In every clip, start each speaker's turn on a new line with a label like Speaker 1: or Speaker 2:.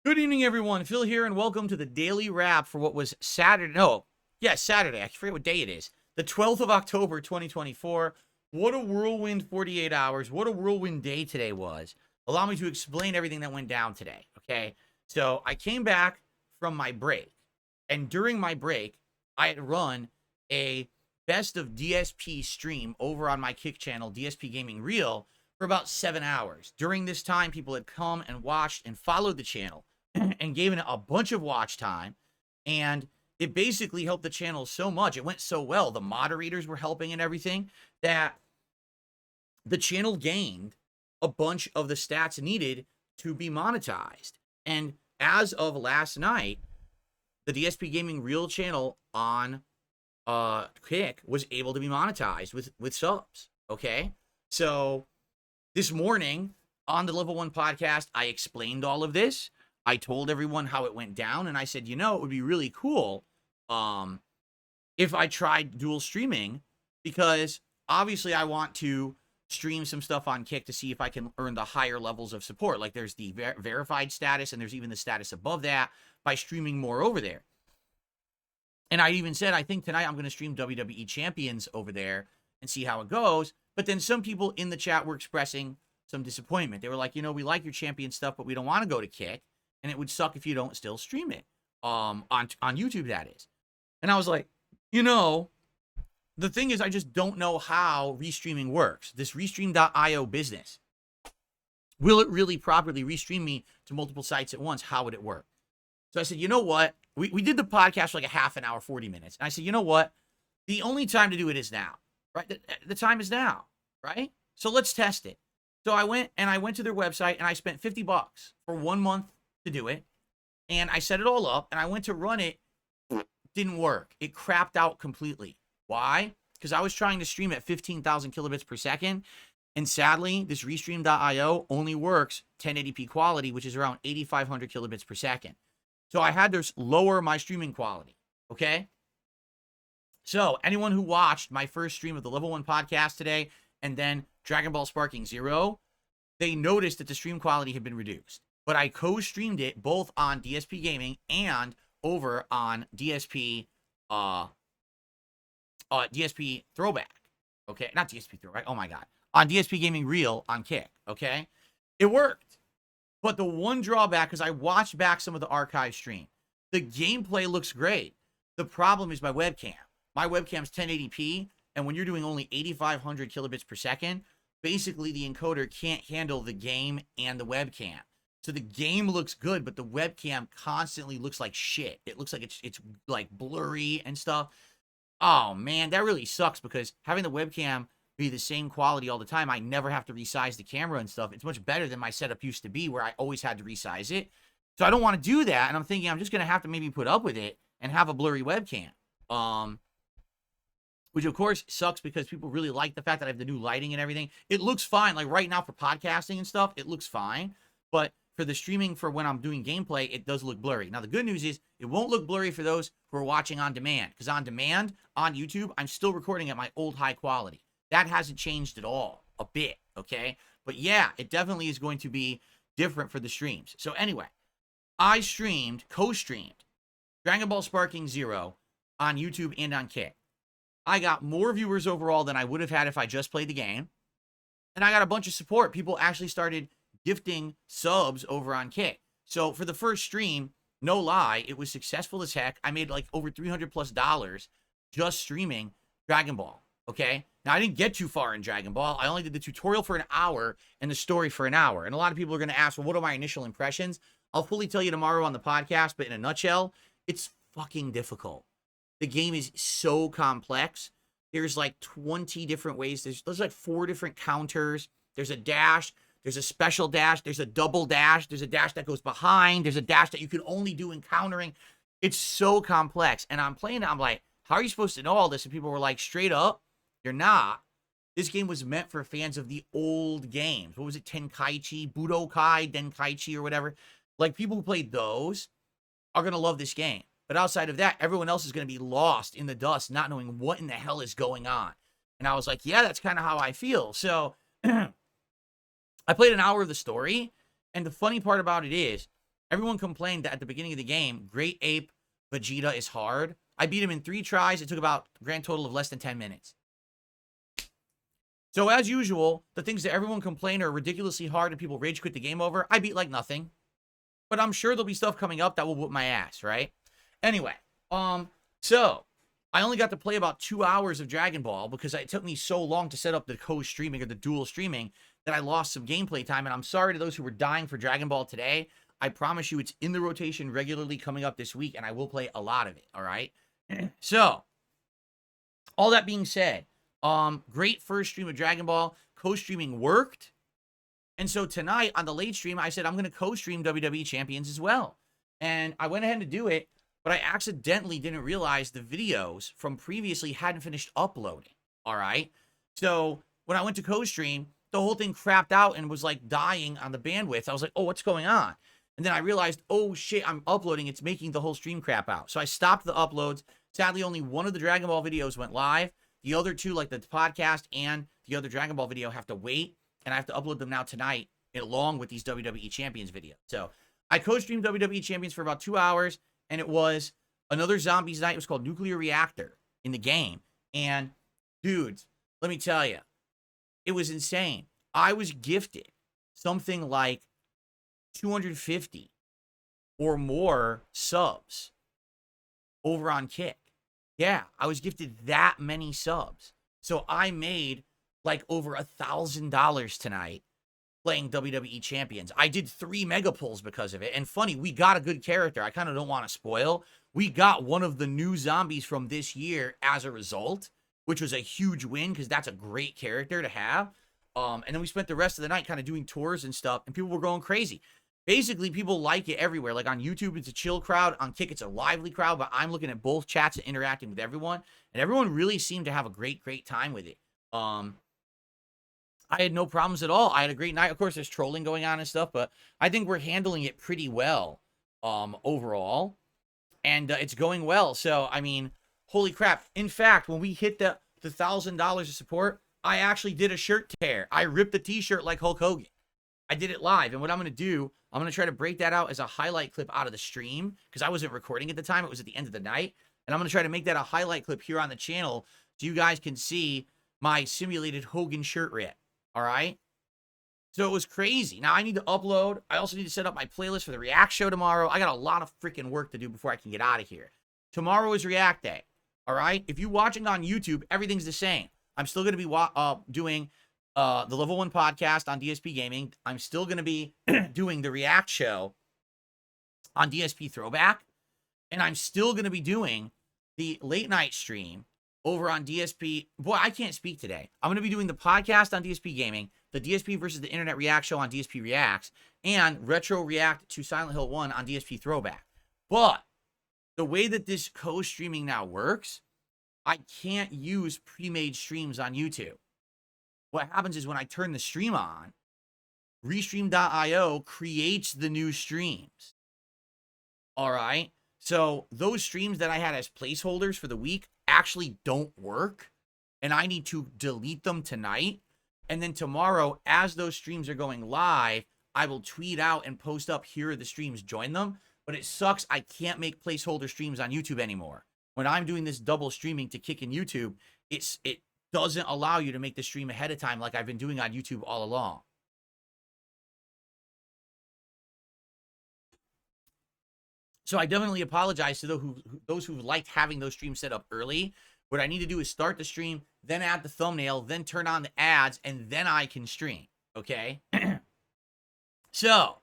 Speaker 1: Good evening, everyone. Phil here, and welcome to the daily wrap for what was Saturday. No, yes, Saturday. I forget what day it is. The 12th of October, 2024. What a whirlwind 48 hours. What a whirlwind day today was. Allow me to explain everything that went down today, okay? So I came back from my break, and during my break, I had run a best of DSP stream over on my Kick channel, DSPGaming Reel, for about 7 hours. During this time, people had come and watched and followed the channel and gave it a bunch of watch time, and it basically helped the channel so much. It went so well. The moderators were helping and everything that the channel gained a bunch of the stats needed to be monetized. And as of last night, the DSPGaming Reel channel on Kick was able to be monetized with subs. Okay, so this morning on the Level 1 podcast, I explained all of this. I told everyone how it went down, and I said, it would be really cool if I tried dual streaming, because obviously I want to stream some stuff on Kick to see if I can earn the higher levels of support. Like there's the verified status, and there's even the status above that by streaming more over there. And I even said, I think tonight I'm going to stream WWE Champions over there and see how it goes. But then some people in the chat were expressing some disappointment. They were like, we like your champion stuff, but we don't want to go to Kick. And it would suck if you don't still stream it on YouTube, that is. And I was like, the thing is, I just don't know how restreaming works. This restream.io business. Will it really properly restream me to multiple sites at once? How would it work? So I said, you know what? We did the podcast for like a half an hour, 40 minutes. And I said, you know what? The only time to do it is now, right? The time is now, right? So let's test it. So I went to their website, and I spent $50 for 1 month to do it. And I set it all up, and I went to run it. Didn't work. It crapped out completely. Why? Because I was trying to stream at 15,000 kilobits per second. And sadly, this restream.io only works 1080p quality, which is around 8,500 kilobits per second. So I had to lower my streaming quality. Okay? So anyone who watched my first stream of the Level 1 podcast today and then Dragon Ball Sparking Zero, they noticed that the stream quality had been reduced. But I co-streamed it both on DSPGaming and over on DSP Throwback. Okay, not DSP Throwback. Oh my God, on DSPGaming Reel on Kick. Okay, it worked. But the one drawback is I watched back some of the archive stream. The gameplay looks great. The problem is my webcam. My webcam's 1080p, and when you're doing only 8,500 kilobits per second, basically the encoder can't handle the game and the webcam. So the game looks good, but the webcam constantly looks like shit. It looks like it's like blurry and stuff. Oh man, that really sucks, because having the webcam be the same quality all the time, I never have to resize the camera and stuff. It's much better than my setup used to be, where I always had to resize it. So I don't want to do that, and I'm thinking I'm just going to have to maybe put up with it and have a blurry webcam. Which of course sucks, because people really like the fact that I have the new lighting and everything. It looks fine. Like right now for podcasting and stuff, it looks fine. But for the streaming, for when I'm doing gameplay, it does look blurry. Now, the good news is it won't look blurry for those who are watching on demand, because on demand on YouTube, I'm still recording at my old high quality. That hasn't changed at all, a bit, okay? But yeah, it definitely is going to be different for the streams. So anyway, I co-streamed Dragon Ball Sparking Zero on YouTube and on Kick. I got more viewers overall than I would have had if I just played the game. And I got a bunch of support. People actually started gifting subs over on Kick. So for the first stream, no lie, it was successful as heck. I made like over $300+ just streaming Dragon Ball. Okay? Now, I didn't get too far in Dragon Ball. I only did the tutorial for an hour and the story for an hour. And a lot of people are going to ask, well, what are my initial impressions? I'll fully tell you tomorrow on the podcast, but in a nutshell, it's fucking difficult. The game is so complex. There's like 20 different ways. There's like 4 different counters. There's a dash. There's a special dash. There's a double dash. There's a dash that goes behind. There's a dash that you can only do in countering. It's so complex. And I'm playing it. I'm like, how are you supposed to know all this? And people were like, straight up, you're not. This game was meant for fans of the old games. What was it? Tenkaichi, Budokai, Denkaichi, or whatever. Like, people who played those are going to love this game. But outside of that, everyone else is going to be lost in the dust, not knowing what in the hell is going on. And I was like, yeah, that's kind of how I feel. So I played an hour of the story, and the funny part about it is Everyone complained that at the beginning of the game, Great Ape Vegeta is hard. I beat him in 3 tries. It took about a grand total of less than 10 minutes. So as usual, the things that everyone complained are ridiculously hard and people rage quit the game over, I beat like nothing. But I'm sure there'll be stuff coming up that will whoop my ass, right? Anyway, so I only got to play about 2 hours of Dragon Ball because it took me so long to set up the co-streaming or the dual streaming that I lost some gameplay time. And I'm sorry to those who were dying for Dragon Ball today. I promise you it's in the rotation regularly coming up this week, and I will play a lot of it, all right? So, all that being said, great first stream of Dragon Ball. Co-streaming worked. And so tonight on the late stream, I said I'm going to co-stream WWE Champions as well. And I went ahead to do it, but I accidentally didn't realize the videos from previously hadn't finished uploading, all right? So when I went to co-stream, the whole thing crapped out and was like dying on the bandwidth. I was like, oh, what's going on? And then I realized, oh shit, I'm uploading. It's making the whole stream crap out. So I stopped the uploads. Sadly, only one of the Dragon Ball videos went live. The other two, like the podcast and the other Dragon Ball video, have to wait. And I have to upload them now tonight along with these WWE Champions videos. So I co-streamed WWE Champions for about 2 hours. And it was another Zombies night. It was called Nuclear Reactor in the game. And dudes, let me tell you, it was insane. I was gifted something like 250 or more subs over on Kick. Yeah, I was gifted that many subs. So I made like over $1,000 tonight playing WWE Champions. I did 3 mega pulls because of it. And funny, we got a good character. I kind of don't want to spoil. We got one of the new zombies from this year as a result, which was a huge win because that's a great character to have. And then we spent the rest of the night kind of doing tours and stuff, and people were going crazy. Basically, people like it everywhere. Like on YouTube, it's a chill crowd. On Kick, it's a lively crowd. But I'm looking at both chats and interacting with everyone. And everyone really seemed to have a great, great time with it. I had no problems at all. I had a great night. Of course, there's trolling going on and stuff. But I think we're handling it pretty well overall. And it's going well. So, I mean, holy crap. In fact, when we hit the $1,000 of support, I actually did a shirt tear. I ripped the t-shirt like Hulk Hogan. I did it live. And what I'm going to do, I'm going to try to break that out as a highlight clip out of the stream because I wasn't recording at the time. It was at the end of the night. And I'm going to try to make that a highlight clip here on the channel so you guys can see my simulated Hogan shirt rip. All right? So it was crazy. Now I need to upload. I also need to set up my playlist for the React show tomorrow. I got a lot of freaking work to do before I can get out of here. Tomorrow is React Day. All right? If you're watching on YouTube, everything's the same. I'm still going to be doing the Level 1 podcast on DSPGaming. I'm still going to be doing the React show on DSP Throwback. And I'm still going to be doing the late night stream over on DSP. Boy, I can't speak today. I'm going to be doing the podcast on DSPGaming, the DSP versus the Internet React show on DSP Reacts, and Retro React to Silent Hill 1 on DSP Throwback. But the way that this co-streaming now works, I can't use pre-made streams on YouTube. What happens is when I turn the stream on, Restream.io creates the new streams. All right? So those streams that I had as placeholders for the week actually don't work, and I need to delete them tonight. And then tomorrow, as those streams are going live, I will tweet out and post up, here are the streams, join them. But it sucks I can't make placeholder streams on YouTube anymore. When I'm doing this double streaming to Kick in YouTube, it doesn't allow you to make the stream ahead of time like I've been doing on YouTube all along. So I definitely apologize to those who liked having those streams set up early. What I need to do is start the stream, then add the thumbnail, then turn on the ads, and then I can stream, okay? So,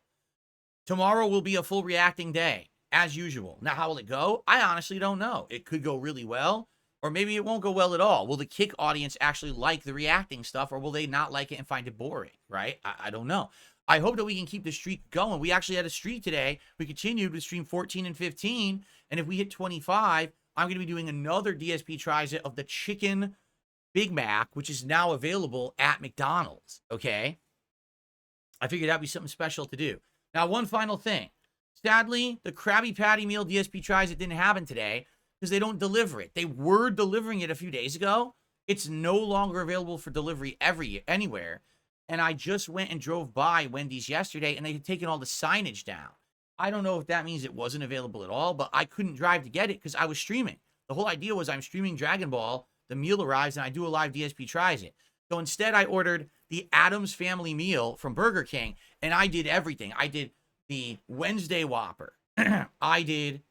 Speaker 1: tomorrow will be a full reacting day, as usual. Now, how will it go? I honestly don't know. It could go really well, or maybe it won't go well at all. Will the Kick audience actually like the reacting stuff, or will they not like it and find it boring, right? I don't know. I hope that we can keep the streak going. We actually had a streak today. We continued with stream 14 and 15, and if we hit 25, I'm going to be doing another DSP tries it of the Chicken Big Mac, which is now available at McDonald's, okay? I figured that'd be something special to do. Now, one final thing. Sadly, the Krabby Patty Meal DSP tries it didn't happen today because they don't deliver it. They were delivering it a few days ago. It's no longer available for delivery anywhere. And I just went and drove by Wendy's yesterday, and they had taken all the signage down. I don't know if that means it wasn't available at all, but I couldn't drive to get it because I was streaming. The whole idea was I'm streaming Dragon Ball, the meal arrives, and I do a live DSP tries it. So instead, I ordered the Addams Family meal from Burger King, and I did everything. I did the Wednesday Whopper. I did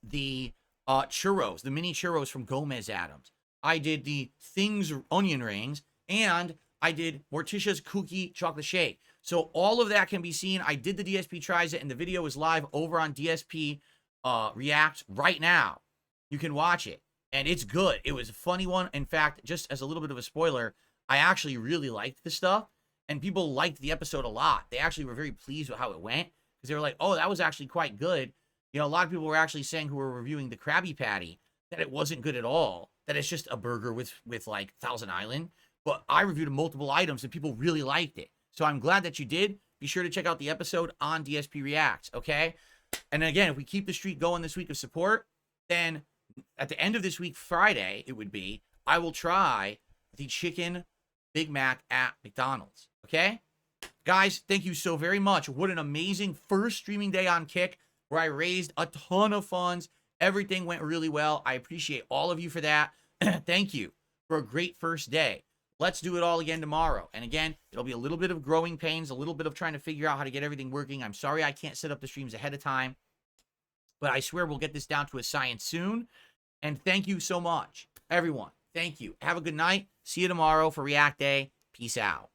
Speaker 1: the churros, the mini churros from Gomez Addams. I did the Things onion rings, and I did Morticia's Cookie Chocolate Shake. So all of that can be seen. I did the DSP tries it, and the video is live over on DSP React right now. You can watch it, and it's good. It was a funny one. In fact, just as a little bit of a spoiler, I actually really liked the stuff, and people liked the episode a lot. They actually were very pleased with how it went because they were like, oh, that was actually quite good. You know, a lot of people were actually saying who were reviewing the Krabby Patty that it wasn't good at all, that it's just a burger with like Thousand Island. But I reviewed multiple items, and people really liked it. So I'm glad that you did. Be sure to check out the episode on DSP Reacts, okay? And again, if we keep the streak going this week of support, then at the end of this week, Friday, it would be, I will try the chicken Big Mac at McDonald's, okay? Guys, thank you so very much. What an amazing first streaming day on Kick where I raised a ton of funds. Everything went really well. I appreciate all of you for that. Thank you for a great first day. Let's do it all again tomorrow. And again, it'll be a little bit of growing pains, a little bit of trying to figure out how to get everything working. I'm sorry I can't set up the streams ahead of time, but I swear we'll get this down to a science soon. And thank you so much, everyone. Thank you. Have a good night. See you tomorrow for React Day. Peace out.